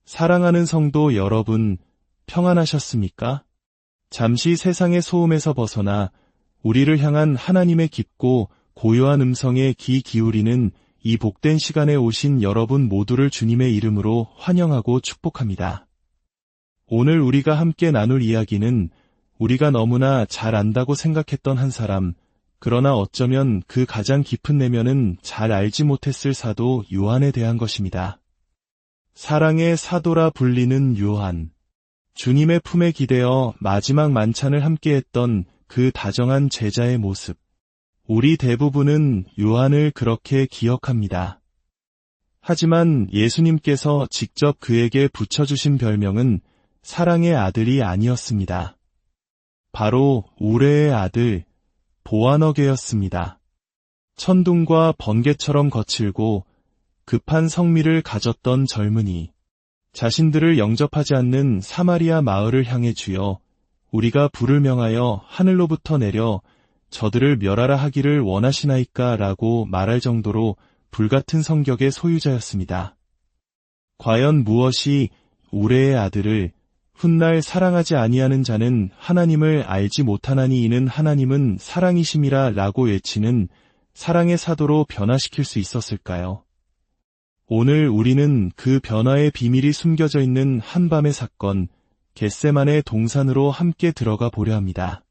사랑하는 성도 여러분, 평안하셨습니까? 잠시 세상의 소음에서 벗어나 우리를 향한 하나님의 깊고 고요한 음성에 귀 기울이는 이 복된 시간에 오신 여러분 모두를 주님의 이름으로 환영하고 축복합니다. 오늘 우리가 함께 나눌 이야기는 우리가 너무나 잘 안다고 생각했던 한 사람, 그러나 어쩌면 그 가장 깊은 내면은 잘 알지 못했을 사도 요한에 대한 것입니다. 사랑의 사도라 불리는 요한. 주님의 품에 기대어 마지막 만찬을 함께했던 그 다정한 제자의 모습. 우리 대부분은 요한을 그렇게 기억합니다. 하지만 예수님께서 직접 그에게 붙여주신 별명은 사랑의 아들이 아니었습니다. 바로 우레의 아들, 보아너게였습니다. 천둥과 번개처럼 거칠고 급한 성미를 가졌던 젊은이. 자신들을 영접하지 않는 사마리아 마을을 향해 주여, 우리가 불을 명하여 하늘로부터 내려 저들을 멸하라 하기를 원하시나이까 라고 말할 정도로 불같은 성격의 소유자였습니다. 과연 무엇이 우레의 아들을 훗날 사랑하지 아니하는 자는 하나님을 알지 못하나니 이는 하나님은 사랑이심이라 라고 외치는 사랑의 사도로 변화시킬 수 있었을까요? 오늘 우리는 그 변화의 비밀이 숨겨져 있는 한밤의 사건, 겟세마네 동산으로 함께 들어가 보려 합니다.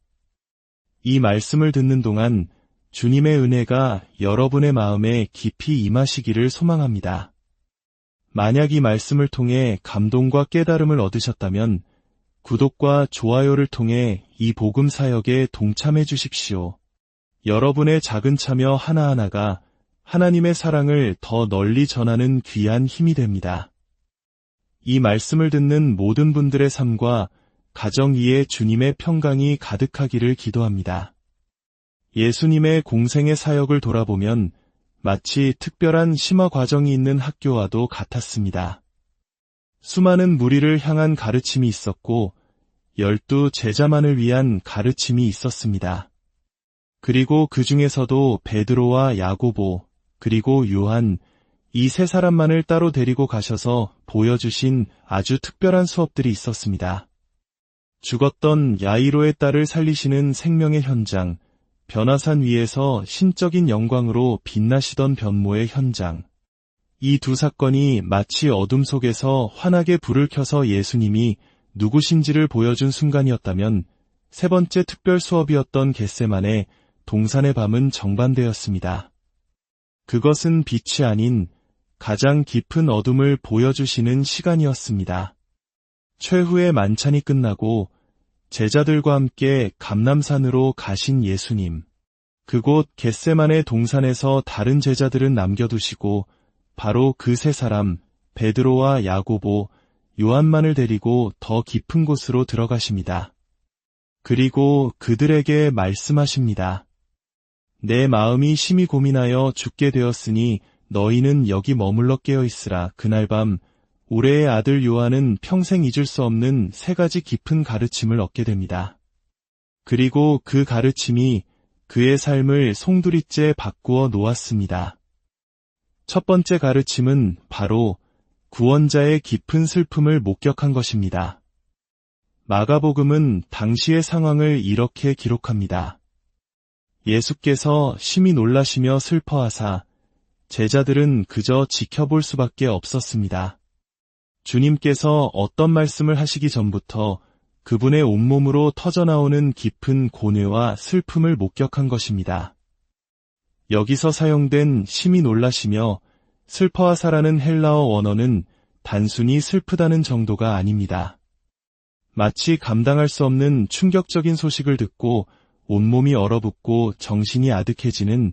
이 말씀을 듣는 동안 주님의 은혜가 여러분의 마음에 깊이 임하시기를 소망합니다. 만약 이 말씀을 통해 감동과 깨달음을 얻으셨다면 구독과 좋아요를 통해 이 복음 사역에 동참해 주십시오. 여러분의 작은 참여 하나하나가 하나님의 사랑을 더 널리 전하는 귀한 힘이 됩니다. 이 말씀을 듣는 모든 분들의 삶과 가정 위에 주님의 평강이 가득하기를 기도합니다. 예수님의 공생의 사역을 돌아보면 마치 특별한 심화 과정이 있는 학교와도 같았습니다. 수많은 무리를 향한 가르침이 있었고 12 제자만을 위한 가르침이 있었습니다. 그리고 그 중에서도 베드로와 야고보, 그리고 요한, 이 세 사람만을 따로 데리고 가셔서 보여주신 아주 특별한 수업들이 있었습니다. 죽었던 야이로의 딸을 살리시는 생명의 현장, 변화산 위에서 신적인 영광으로 빛나시던 변모의 현장. 이 두 사건이 마치 어둠 속에서 환하게 불을 켜서 예수님이 누구신지를 보여준 순간이었다면 세 번째 특별 수업이었던 겟세마네 동산의 밤은 정반대였습니다. 그것은 빛이 아닌 가장 깊은 어둠을 보여주시는 시간이었습니다. 최후의 만찬이 끝나고 제자들과 함께 감람산으로 가신 예수님. 그곳 겟세마네 동산에서 다른 제자들은 남겨두시고 바로 그 세 사람 베드로와 야고보, 요한만을 데리고 더 깊은 곳으로 들어가십니다. 그리고 그들에게 말씀하십니다. 내 마음이 심히 고민하여 죽게 되었으니 너희는 여기 머물러 깨어있으라. 그날 밤 우레의 아들 요한은 평생 잊을 수 없는 세 가지 깊은 가르침을 얻게 됩니다. 그리고 그 가르침이 그의 삶을 송두리째 바꾸어 놓았습니다. 첫 번째 가르침은 바로 구원자의 깊은 슬픔을 목격한 것입니다. 마가복음은 당시의 상황을 이렇게 기록합니다. 예수께서 심히 놀라시며 슬퍼하사 제자들은 그저 지켜볼 수밖에 없었습니다. 주님께서 어떤 말씀을 하시기 전부터 그분의 온몸으로 터져나오는 깊은 고뇌와 슬픔을 목격한 것입니다. 여기서 사용된 심히 놀라시며 슬퍼하사라는 헬라어 원어는 단순히 슬프다는 정도가 아닙니다. 마치 감당할 수 없는 충격적인 소식을 듣고 온몸이 얼어붙고 정신이 아득해지는,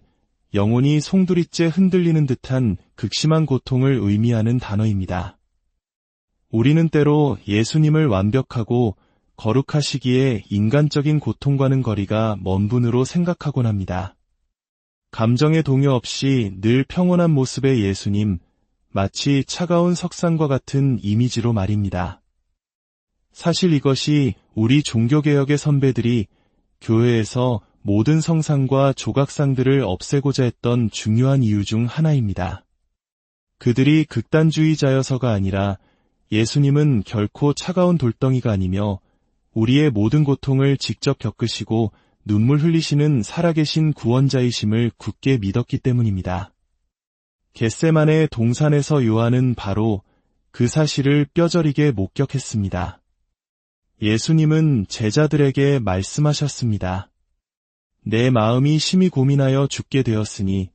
영혼이 송두리째 흔들리는 듯한 극심한 고통을 의미하는 단어입니다. 우리는 때로 예수님을 완벽하고 거룩하시기에 인간적인 고통과는 거리가 먼 분으로 생각하곤 합니다. 감정의 동요 없이 늘 평온한 모습의 예수님, 마치 차가운 석상과 같은 이미지로 말입니다. 사실 이것이 우리 종교개혁의 선배들이 교회에서 모든 성상과 조각상들을 없애고자 했던 중요한 이유 중 하나입니다. 그들이 극단주의자여서가 아니라 예수님은 결코 차가운 돌덩이가 아니며 우리의 모든 고통을 직접 겪으시고 눈물 흘리시는 살아계신 구원자이심을 굳게 믿었기 때문입니다. 겟세마네 동산에서 요한은 바로 그 사실을 뼈저리게 목격했습니다. 예수님은 제자들에게 말씀하셨습니다. 내 마음이 심히 고민하여 죽게 되었으니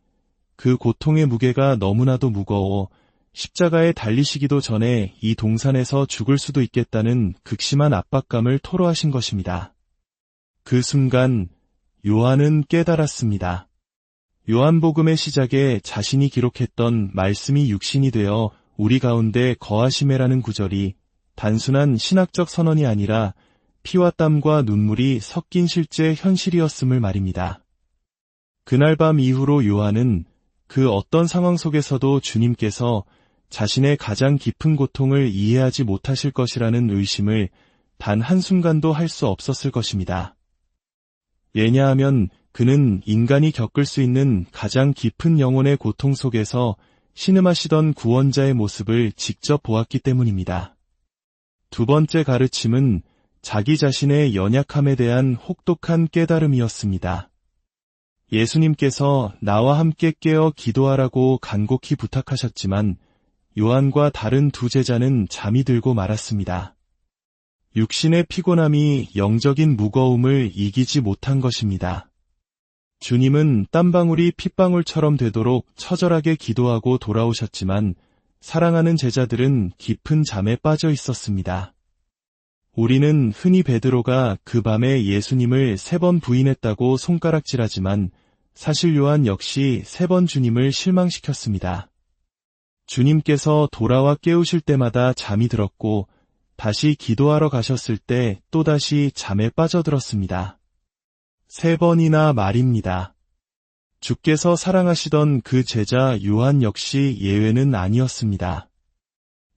그 고통의 무게가 너무나도 무거워 십자가에 달리시기도 전에 이 동산에서 죽을 수도 있겠다는 극심한 압박감을 토로하신 것입니다. 그 순간 요한은 깨달았습니다. 요한복음의 시작에 자신이 기록했던 말씀이 육신이 되어 우리 가운데 거하시매라는 구절이 단순한 신학적 선언이 아니라 피와 땀과 눈물이 섞인 실제 현실이었음을 말입니다. 그날 밤 이후로 요한은 그 어떤 상황 속에서도 주님께서 자신의 가장 깊은 고통을 이해하지 못하실 것이라는 의심을 단 한순간도 할 수 없었을 것입니다. 왜냐하면 그는 인간이 겪을 수 있는 가장 깊은 영혼의 고통 속에서 신음하시던 구원자의 모습을 직접 보았기 때문입니다. 두 번째 가르침은 자기 자신의 연약함에 대한 혹독한 깨달음이었습니다. 예수님께서 나와 함께 깨어 기도하라고 간곡히 부탁하셨지만 요한과 다른 두 제자는 잠이 들고 말았습니다. 육신의 피곤함이 영적인 무거움을 이기지 못한 것입니다. 주님은 땀방울이 핏방울처럼 되도록 처절하게 기도하고 돌아오셨지만 사랑하는 제자들은 깊은 잠에 빠져 있었습니다. 우리는 흔히 베드로가 그 밤에 예수님을 3번 부인했다고 손가락질하지만 사실 요한 역시 3번 주님을 실망시켰습니다. 주님께서 돌아와 깨우실 때마다 잠이 들었고 다시 기도하러 가셨을 때 또다시 잠에 빠져들었습니다. 3번이나 말입니다. 주께서 사랑하시던 그 제자 요한 역시 예외는 아니었습니다.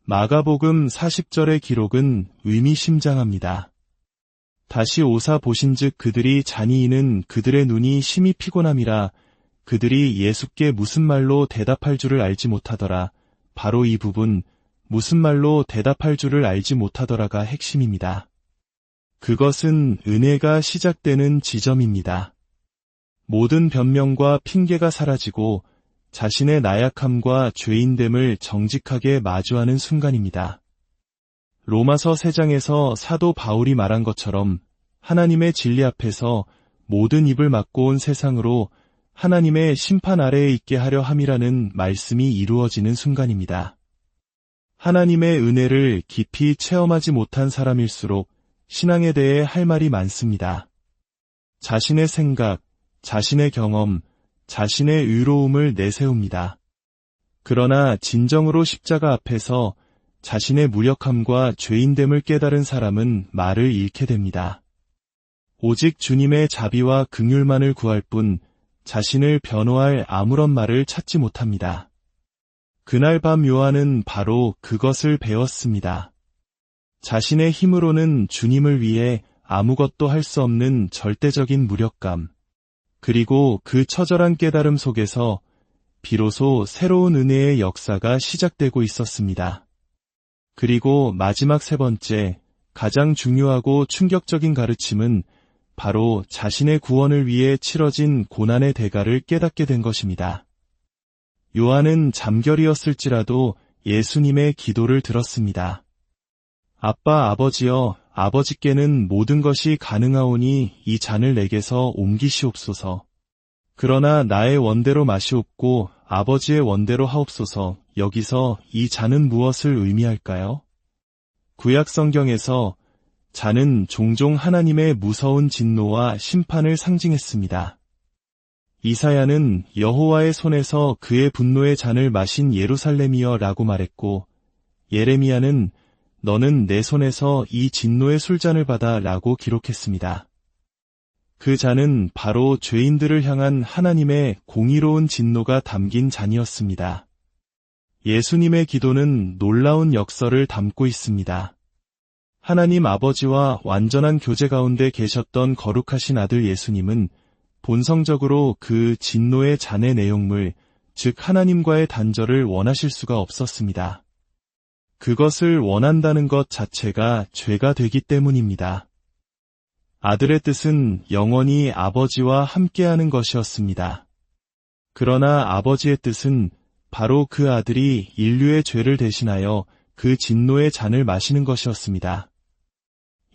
마가복음 40절의 기록은 의미심장합니다. 다시 오사 보신즉 그들이 잔이 이는 그들의 눈이 심히 피곤함이라 그들이 예수께 무슨 말로 대답할 줄을 알지 못하더라. 바로 이 부분 무슨 말로 대답할 줄을 알지 못하더라가 핵심입니다. 그것은 은혜가 시작되는 지점입니다. 모든 변명과 핑계가 사라지고 자신의 나약함과 죄인됨을 정직하게 마주하는 순간입니다. 로마서 3장에서 사도 바울이 말한 것처럼 하나님의 진리 앞에서 모든 입을 막고 온 세상으로 하나님의 심판 아래에 있게 하려 함이라는 말씀이 이루어지는 순간입니다. 하나님의 은혜를 깊이 체험하지 못한 사람일수록 신앙에 대해 할 말이 많습니다. 자신의 생각, 자신의 경험, 자신의 의로움을 내세웁니다. 그러나 진정으로 십자가 앞에서 자신의 무력함과 죄인됨을 깨달은 사람은 말을 잃게 됩니다. 오직 주님의 자비와 긍휼만을 구할 뿐 자신을 변호할 아무런 말을 찾지 못합니다. 그날 밤 요한은 바로 그것을 배웠습니다. 자신의 힘으로는 주님을 위해 아무것도 할 수 없는 절대적인 무력감, 그리고 그 처절한 깨달음 속에서 비로소 새로운 은혜의 역사가 시작되고 있었습니다. 그리고 마지막 3번째, 가장 중요하고 충격적인 가르침은 바로 자신의 구원을 위해 치러진 고난의 대가를 깨닫게 된 것입니다. 요한은 잠결이었을지라도 예수님의 기도를 들었습니다. 아빠 아버지여, 아버지께는 모든 것이 가능하오니 이 잔을 내게서 옮기시옵소서. 그러나 나의 원대로 마시옵고 아버지의 원대로 하옵소서. 여기서 이 잔은 무엇을 의미할까요? 구약 성경에서 잔은 종종 하나님의 무서운 진노와 심판을 상징했습니다. 이사야는 여호와의 손에서 그의 분노의 잔을 마신 예루살렘이여 라고 말했고, 예레미야는 너는 내 손에서 이 진노의 술잔을 받아 라고 기록했습니다. 그 잔은 바로 죄인들을 향한 하나님의 공의로운 진노가 담긴 잔이었습니다. 예수님의 기도는 놀라운 역설을 담고 있습니다. 하나님 아버지와 완전한 교제 가운데 계셨던 거룩하신 아들 예수님은 본성적으로 그 진노의 잔의 내용물, 즉 하나님과의 단절을 원하실 수가 없었습니다. 그것을 원한다는 것 자체가 죄가 되기 때문입니다. 아들의 뜻은 영원히 아버지와 함께하는 것이었습니다. 그러나 아버지의 뜻은 바로 그 아들이 인류의 죄를 대신하여 그 진노의 잔을 마시는 것이었습니다.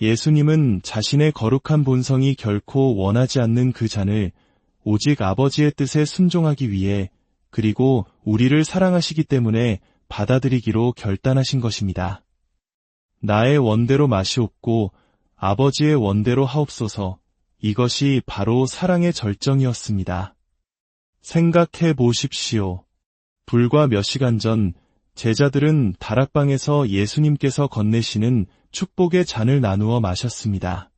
예수님은 자신의 거룩한 본성이 결코 원하지 않는 그 잔을 오직 아버지의 뜻에 순종하기 위해 그리고 우리를 사랑하시기 때문에 받아들이기로 결단하신 것입니다. 나의 원대로 마시옵고 아버지의 원대로 하옵소서. 이것이 바로 사랑의 절정이었습니다. 생각해 보십시오. 불과 몇 시간 전 제자들은 다락방에서 예수님께서 건네시는 축복의 잔을 나누어 마셨습니다.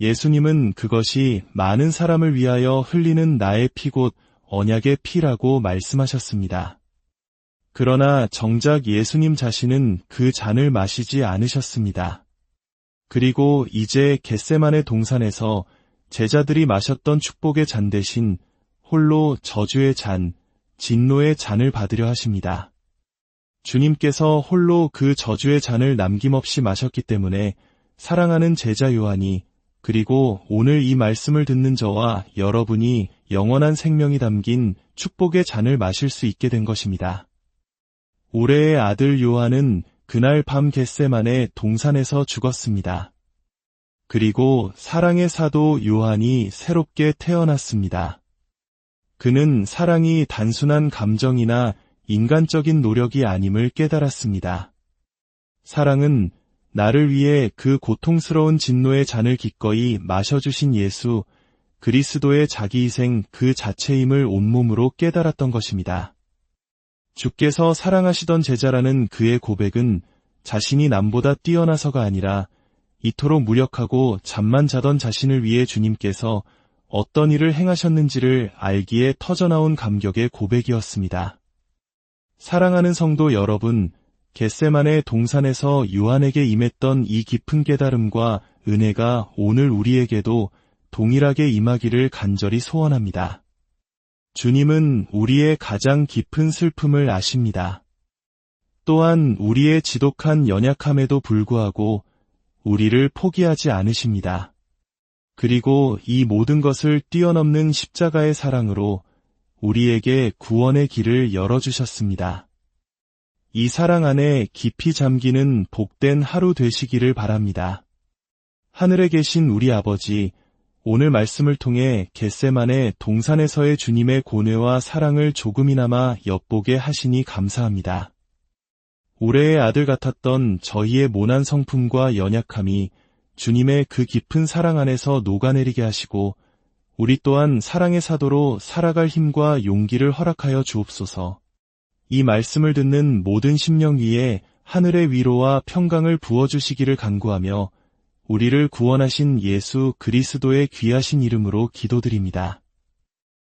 예수님은 그것이 많은 사람을 위하여 흘리는 나의 피 곧 언약의 피라고 말씀하셨습니다. 그러나 정작 예수님 자신은 그 잔을 마시지 않으셨습니다. 그리고 이제 겟세마네 동산에서 제자들이 마셨던 축복의 잔 대신 홀로 저주의 잔, 진노의 잔을 받으려 하십니다. 주님께서 홀로 그 저주의 잔을 남김없이 마셨기 때문에 사랑하는 제자 요한이 그리고 오늘 이 말씀을 듣는 저와 여러분이 영원한 생명이 담긴 축복의 잔을 마실 수 있게 된 것입니다. 올해의 아들 요한은 그날 밤 겟세마네 동산에서 죽었습니다. 그리고 사랑의 사도 요한이 새롭게 태어났습니다. 그는 사랑이 단순한 감정이나 인간적인 노력이 아님을 깨달았습니다. 사랑은 나를 위해 그 고통스러운 진노의 잔을 기꺼이 마셔주신 예수 그리스도의 자기희생 그 자체임을 온몸으로 깨달았던 것입니다. 주께서 사랑하시던 제자라는 그의 고백은 자신이 남보다 뛰어나서가 아니라 이토록 무력하고 잠만 자던 자신을 위해 주님께서 어떤 일을 행하셨는지를 알기에 터져나온 감격의 고백이었습니다. 사랑하는 성도 여러분, 겟세마네 동산에서 요한에게 임했던 이 깊은 깨달음과 은혜가 오늘 우리에게도 동일하게 임하기를 간절히 소원합니다. 주님은 우리의 가장 깊은 슬픔을 아십니다. 또한 우리의 지독한 연약함에도 불구하고 우리를 포기하지 않으십니다. 그리고 이 모든 것을 뛰어넘는 십자가의 사랑으로 우리에게 구원의 길을 열어주셨습니다. 이 사랑 안에 깊이 잠기는 복된 하루 되시기를 바랍니다. 하늘에 계신 우리 아버지, 오늘 말씀을 통해 겟세마네 동산에서의 주님의 고뇌와 사랑을 조금이나마 엿보게 하시니 감사합니다. 올해의 아들 같았던 저희의 모난 성품과 연약함이 주님의 그 깊은 사랑 안에서 녹아내리게 하시고 우리 또한 사랑의 사도로 살아갈 힘과 용기를 허락하여 주옵소서. 이 말씀을 듣는 모든 심령 위에 하늘의 위로와 평강을 부어주시기를 간구하며 우리를 구원하신 예수 그리스도의 귀하신 이름으로 기도드립니다.